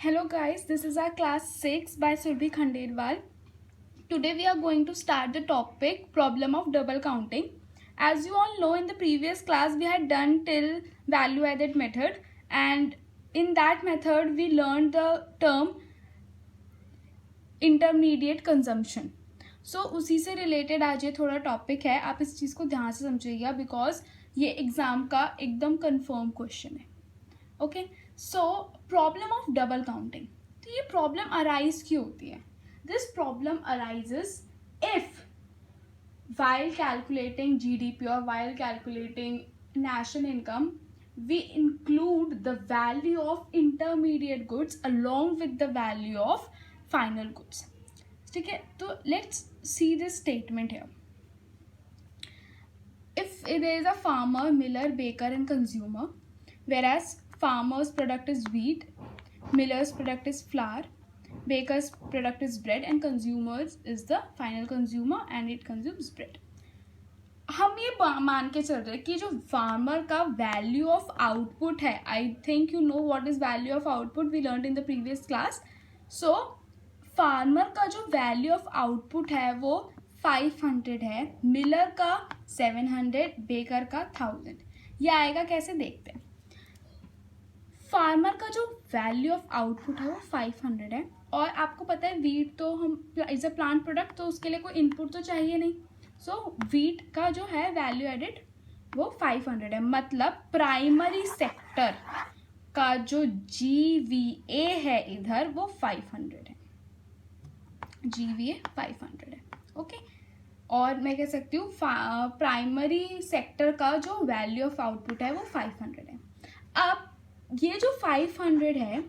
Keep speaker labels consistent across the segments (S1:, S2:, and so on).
S1: Hello guys, this is our class 6 by Surbhi Khandelwal. Today we are going to start the topic problem of double counting. As you all know, in the previous class we had done till value added method, and in that method we learned the term intermediate consumption. So उसी से related आज ये थोड़ा topic है. आप इस चीज़ को ध्यान से समझिएगा because ये exam का एकदम confirm question है. Okay, so problem of double counting. तो ये प्रॉब्लम अराइज क्यों होती है? This problem arises if while calculating GDP or while calculating national income, we include the value of intermediate goods along with the value of final goods. ठीक है, तो let's see this statement here. If there is a farmer, miller, baker and consumer, whereas farmer's product is wheat, miller's product is flour, baker's product is bread and consumers is the final consumer and it consumes bread. हम ये मान के चल रहे हैं कि जो farmer का वैल्यू ऑफ आउटपुट है, I think you know what is value of output, we learned in the previous class. So farmer का जो वैल्यू ऑफ आउटपुट है वो 500 है, मिलर का 700, बेकर का 1000. ये आएगा कैसे देखते हैं. फार्मर का जो वैल्यू ऑफ आउटपुट है वो 500 है और आपको पता है वीट तो हम इज अ प्लांट प्रोडक्ट, तो उसके लिए कोई इनपुट तो चाहिए नहीं. सो वीट का जो है वैल्यू एडेड वो 500 है. मतलब प्राइमरी सेक्टर का जो GVA है इधर वो 500 है. GVA 500 है. ओके, और मैं कह सकती हूँ प्राइमरी सेक्टर का जो वैल्यू ऑफ आउटपुट है वो 500 है. अब ये जो 500 है,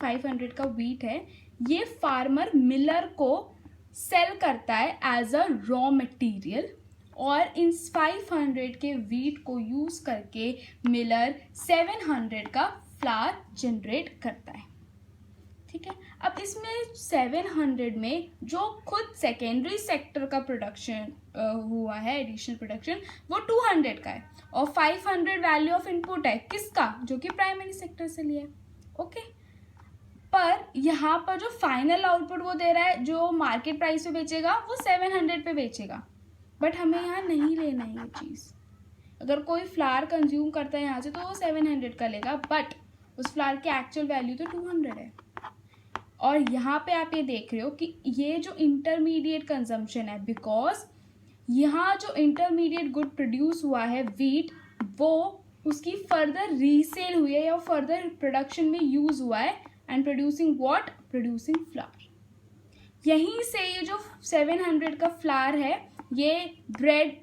S1: 500 का वीट है, ये फार्मर मिलर को सेल करता है एज अ रॉ मटेरियल और इन 500 के वीट को यूज करके मिलर 700 का फ्लावर जनरेट करता है. ठीक है, अब इसमें 700 में जो खुद सेकेंडरी सेक्टर का प्रोडक्शन हुआ है, एडिशनल प्रोडक्शन, वो 200 का है और 500 वैल्यू ऑफ इनपुट है किसका, जो कि प्राइमरी सेक्टर से लिया है. ओके, पर यहाँ पर जो फाइनल आउटपुट वो दे रहा है, जो मार्केट प्राइस पे बेचेगा वो 700 पे बेचेगा. बट हमें यहाँ नहीं लेना है ये चीज़. अगर कोई फ्लावर कंज्यूम करता है यहाँ से तो वो 700 का लेगा, बट उस फ्लावर की एक्चुअल वैल्यू तो 200 है. और यहाँ पे आप ये देख रहे हो कि ये जो इंटरमीडिएट कंजम्पशन है, बिकॉज यहाँ जो इंटरमीडिएट गुड प्रोड्यूस हुआ है वीट, वो उसकी फर्दर रीसेल हुई है या फर्दर प्रोडक्शन में यूज हुआ है and producing what, producing flower. यहीं से ये जो 700 का फ्लावर है ये ब्रेड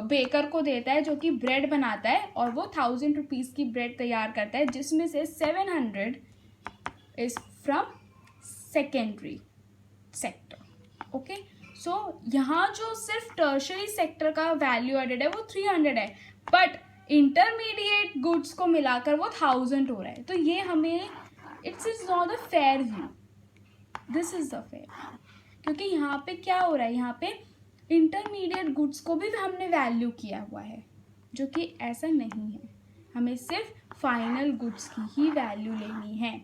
S1: बेकर को देता है जो कि ब्रेड बनाता है और वो 1000 रुपीज़ की ब्रेड तैयार करता है, जिसमें से 700 is from secondary sector. Okay, so यहाँ जो सिर्फ टर्शरी सेक्टर का वैल्यू एडेड है वो 300 है, बट इंटरमीडिएट गुड्स को मिलाकर वो 1000 हो रहा है. तो ये हमें it's is not the fair view, this is the fair, क्योंकि यहाँ पे क्या हो रहा है, यहाँ पे इंटरमीडिएट गुड्स को भी हमने वैल्यू किया हुआ है, जो कि ऐसा नहीं है. हमें सिर्फ फाइनल गुड्स की ही वैल्यू लेनी है.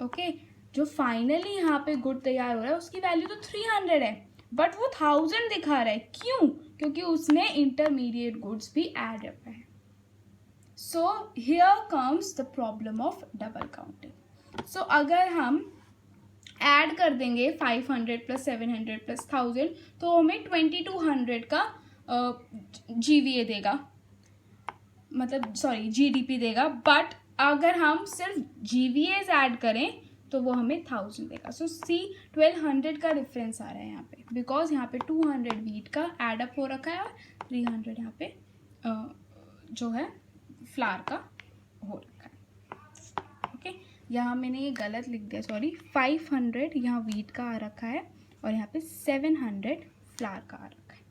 S1: ओके, जो फाइनली यहाँ पे गुड तैयार हो रहा है उसकी वैल्यू तो 300 है, बट वो 1000 दिखा रहा है. क्यों? क्योंकि उसमें इंटरमीडिएट गुड्स भी ऐड अप है. So here comes the problem of double counting. So अगर हम ऐड कर देंगे 500 प्लस 700 प्लस 1000 तो हमें 2200 का GVA देगा, मतलब सॉरी GDP देगा. बट अगर हम सिर्फ GVAs ऐड करें तो वो हमें 1000 देगा. सो सी 1200 का डिफरेंस आ रहा है यहाँ पे, बिकॉज यहाँ पे 200 वीट का एडअप हो रखा है और 300 यहाँ पे जो है फ्लावर का हो रखा है. ओके, यहाँ मैंने ये गलत लिख दिया, सॉरी. 500 यहाँ वीट का आ रखा है और यहाँ पे 700 फ्लावर का आ रखा है.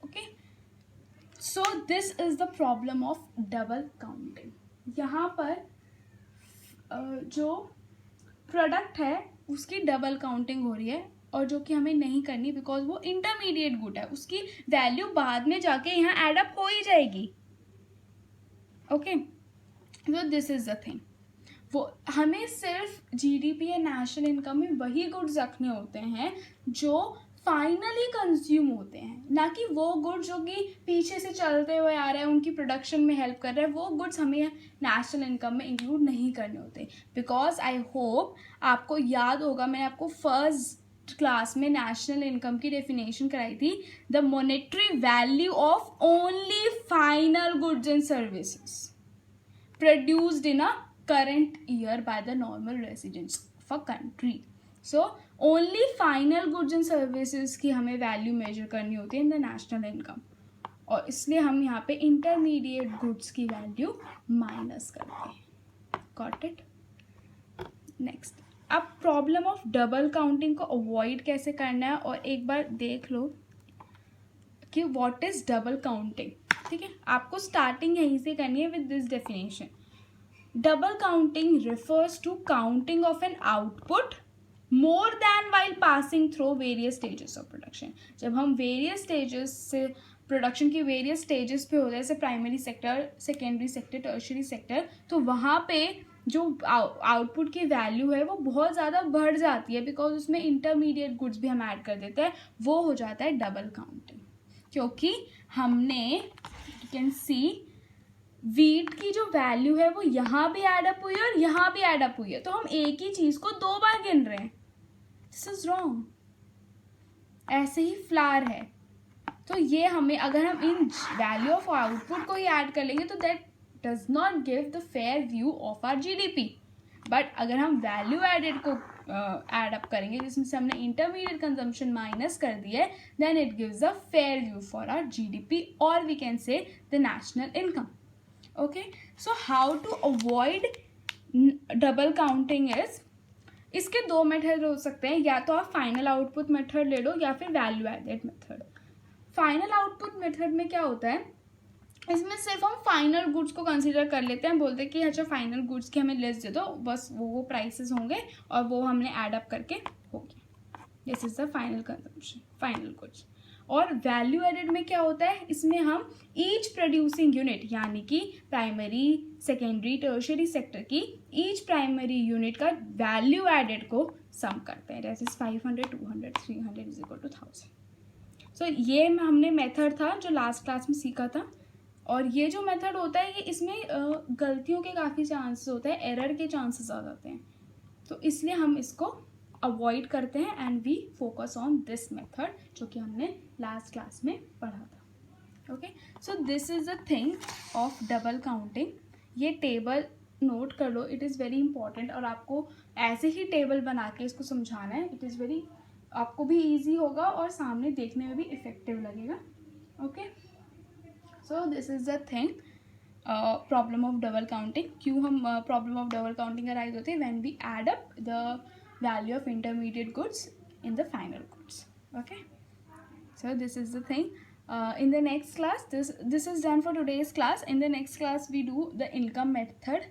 S1: Okay, so this is the problem of double counting. यहाँ पर जो प्रोडक्ट है उसकी डबल काउंटिंग हो रही है और जो कि हमें नहीं करनी, बिकॉज वो इंटरमीडिएट गुड है, उसकी वैल्यू बाद में जाके यहाँ एडअप हो ही जाएगी. Okay, so this is the thing. वो हमें सिर्फ जीडीपी या नेशनल इनकम में वही गुड्स रखने होते हैं जो फाइनली कंज्यूम होते हैं, ना कि वो गुड्स जो कि पीछे से चलते हुए आ रहे हैं, उनकी प्रोडक्शन में हेल्प कर रहे हैं, वो गुड्स हमें नेशनल इनकम में इंक्लूड नहीं करने होते। बिकॉज आई होप आपको याद होगा, मैंने आपको फर्स्ट क्लास में नेशनल इनकम की डेफिनेशन कराई थी, the monetary value of only final goods and services produced in a current year by the normal residents of a country. So only final goods and services की हमें value major करनी होती है in the national income, और इसलिए हम यहाँ पे इंटरमीडिएट गुड्स की वैल्यू माइनस करते हैं। Got it? नेक्स्ट, अब प्रॉब्लम ऑफ डबल काउंटिंग को अवॉइड कैसे करना है, और एक बार देख लो कि व्हाट इज डबल काउंटिंग। ठीक है, आपको स्टार्टिंग यहीं से करनी है with this definition. Double counting refers to counting of an output more than while passing through various stages of production. जब हम वेरियस स्टेजेस से प्रोडक्शन की वेरियस स्टेजेस पे होता है, जैसे primary sector, secondary sector, tertiary sector, तो वहाँ पे जो आउटपुट की वैल्यू है वो बहुत ज़्यादा बढ़ जाती है, बिकॉज उसमें इंटरमीडिएट गुड्स भी हम ऐड कर देते हैं, वो हो जाता है डबल काउंटिंग। क्योंकि हमने यू कैन सी वीट की जो वैल्यू है वो यहाँ भी एड अप हुई है और यहाँ भी एड अप हुई है, तो हम एक ही चीज़ को दो बार गिन रहे हैं। This is wrong. ऐसे ही फ्लावर है, तो ये हमें, अगर हम इन वैल्यू ऑफ आउटपुट को ही ऐड कर लेंगे तो that does not give the fair view of our GDP. But अगर हम वैल्यू एडेड को एड अप करेंगे, जिसमें से हमने इंटरमीडिएट कंजम्पशन माइनस कर दिया है, then it gives a fair view for our GDP, और we can say the national income. Okay, so how to avoid double counting is, इसके दो मेथड हो सकते हैं, या तो आप फाइनल आउटपुट मेथड ले लो या फिर value added method. Final output method में क्या होता है, इसमें सिर्फ हम फाइनल गुड्स को कंसीडर कर लेते हैं, बोलते हैं कि अच्छा फाइनल गुड्स की हमें लिस्ट दे दो, बस वो प्राइसेस होंगे और वो हमने ऐड अप करके हो गया, this is the final consumption, final goods. और वैल्यू एडेड में क्या होता है, इसमें हम ईच प्रोड्यूसिंग यूनिट, यानी कि प्राइमरी, सेकेंडरी, टर्शियरी सेक्टर की ईच प्राइमरी यूनिट का वैल्यू एडेड को सम करते हैं, जैसे 500, 200, 300 इज इक्वल टू 1000। सो ये हमने मेथड था जो लास्ट क्लास में सीखा था, और ये जो मेथड होता है ये इसमें गलतियों के काफ़ी चांसेस होते हैं, एरर के चांसेस आ जाते हैं, तो इसलिए हम इसको अवॉइड करते हैं and we focus on this method जो कि हमने लास्ट क्लास में पढ़ा था। Okay, so this is the thing of double counting. ये टेबल नोट कर लो, इट इज़ वेरी इंपॉर्टेंट, और आपको ऐसे ही टेबल बना के इसको समझाना है, इट इज़ वेरी, आपको भी ईजी होगा और सामने देखने में भी इफेक्टिव लगेगा। Okay, so this is the thing, problem of double counting. क्यों हम problem of double counting arise होते हैं, when we add up the value of intermediate goods in the final goods. Okay, so this is the thing. In the next class, this is done for today's class. In the next class we do the income method.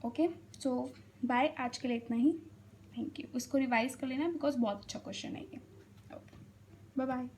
S1: Okay, so bye, आज के लिए इतना ही। Thank you. उसको revise कर लेना because बहुत अच्छा क्वेश्चन है ये। Okay, bye bye.